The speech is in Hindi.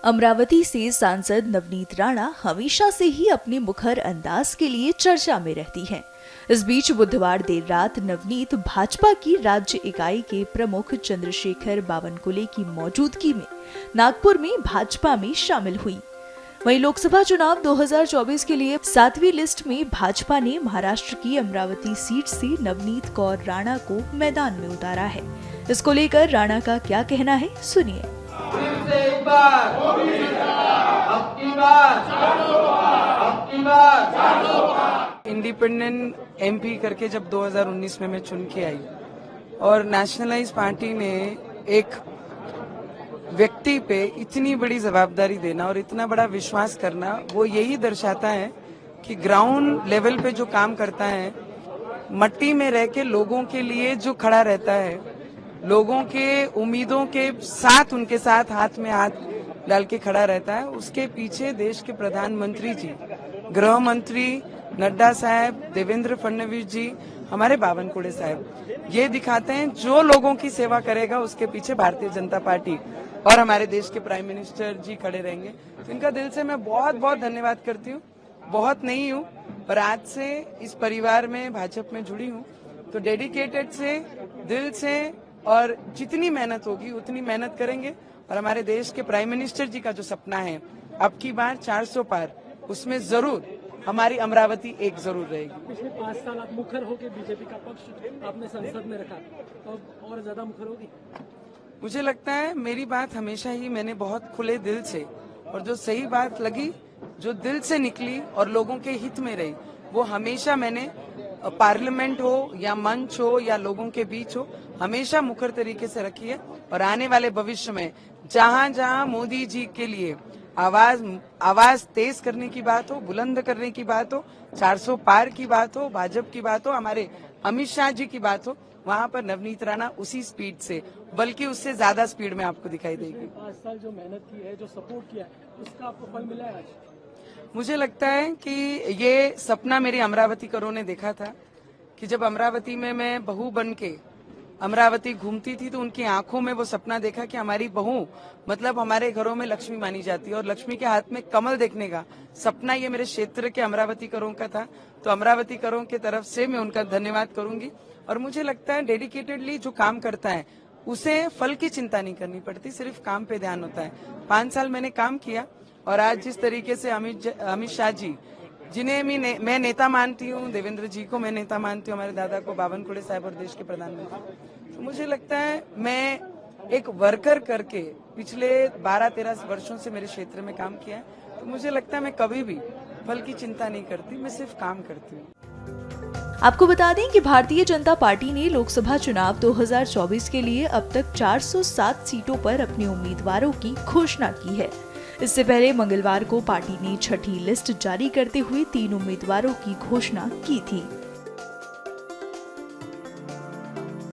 अमरावती से सांसद नवनीत राणा हमेशा से ही अपने मुखर अंदाज के लिए चर्चा में रहती हैं। इस बीच बुधवार देर रात नवनीत भाजपा की राज्य इकाई के प्रमुख चंद्रशेखर बावनकुले की मौजूदगी में नागपुर में भाजपा में शामिल हुई। वहीं लोकसभा चुनाव 2024 के लिए 7वीं लिस्ट में भाजपा ने महाराष्ट्र की अमरावती सीट से नवनीत कौर राणा को मैदान में उतारा है। इसको लेकर राणा का क्या कहना है, सुनिए। इंडिपेंडेंट एमपी करके जब 2019 में मैं चुन के आई और नेशनलाइज पार्टी ने एक व्यक्ति पे इतनी बड़ी जवाबदारी देना और इतना बड़ा विश्वास करना, वो यही दर्शाता है कि ग्राउंड लेवल पे जो काम करता है, मट्टी में रह के लोगों के लिए जो खड़ा रहता है, लोगों के उम्मीदों के साथ उनके साथ हाथ में हाथ डाल के खड़ा रहता है, उसके पीछे देश के प्रधानमंत्री जी, गृह मंत्री नड्डा साहब, देवेंद्र फडणवीस जी, हमारे बावनकुले साहब ये दिखाते हैं जो लोगों की सेवा करेगा उसके पीछे भारतीय जनता पार्टी और हमारे देश के प्राइम मिनिस्टर जी खड़े रहेंगे। तो इनका दिल से मैं बहुत बहुत धन्यवाद करती हूँ। बहुत नहीं हूँ पर आज से इस परिवार में भाजपा में जुड़ी हूँ, तो डेडिकेटेड से दिल से और जितनी मेहनत होगी उतनी मेहनत करेंगे और हमारे देश के प्राइम मिनिस्टर जी का जो सपना है अब की बार 400 पार, उसमें जरूर हमारी अमरावती एक जरूर रहेगी। पिछले 5 साल आप मुखर होकर बीजेपी का पक्ष आपने संसद में रखा, तो और ज्यादा मुखर होगी। मुझे लगता है मेरी बात हमेशा ही मैंने बहुत खुले दिल से, और जो सही बात लगी, जो दिल से निकली और लोगों के हित में रही, वो हमेशा मैंने पार्लियामेंट हो या मंच हो या लोगों के बीच हो, हमेशा मुखर तरीके से रखी है। और आने वाले भविष्य में जहां जहां मोदी जी के लिए आवाज तेज करने की बात हो, बुलंद करने की बात हो, 400 पार की बात हो, भाजपा की बात हो, हमारे अमित शाह जी की बात हो, वहाँ पर नवनीत राणा उसी स्पीड से, बल्कि उससे ज्यादा स्पीड में आपको दिखाई देगी। 5 साल जो मेहनत की है, जो सपोर्ट किया है, उसका आपको फल मिला है आज? मुझे लगता है कि ये सपना मेरी अमरावती करों ने देखा था कि जब अमरावती में मैं बहू बन के अमरावती घूमती थी तो उनकी आंखों में वो सपना देखा कि हमारी बहू मतलब हमारे घरों में लक्ष्मी मानी जाती है और लक्ष्मी के हाथ में कमल देखने का सपना ये मेरे क्षेत्र के अमरावती करों का था। तो अमरावती करों की तरफ से मैं उनका धन्यवाद करूंगी। और मुझे लगता है डेडिकेटेडली जो काम करता है उसे फल की चिंता नहीं करनी पड़ती, सिर्फ काम पे ध्यान होता है। 5 साल मैंने काम किया और आज जिस तरीके से अमित शाह जी, जिन्हें मैं नेता मानती हूँ, देवेंद्र जी को मैं नेता मानती हूँ, हमारे दादा को बावनकुले साहब और देश के प्रधानमंत्री, तो मुझे लगता है मैं एक वर्कर करके पिछले 12-13 वर्षों से मेरे क्षेत्र में काम किया है, तो मुझे लगता है मैं कभी भी फल की चिंता नहीं करती, मैं सिर्फ काम करती हूँ। आपको बता दें कि भारतीय जनता पार्टी ने लोकसभा चुनाव 2024 के लिए अब तक 407 सीटों पर अपने उम्मीदवारों की घोषणा की है। इससे पहले मंगलवार को पार्टी ने छठी लिस्ट जारी करते हुए 3 उम्मीदवारों की घोषणा की थी।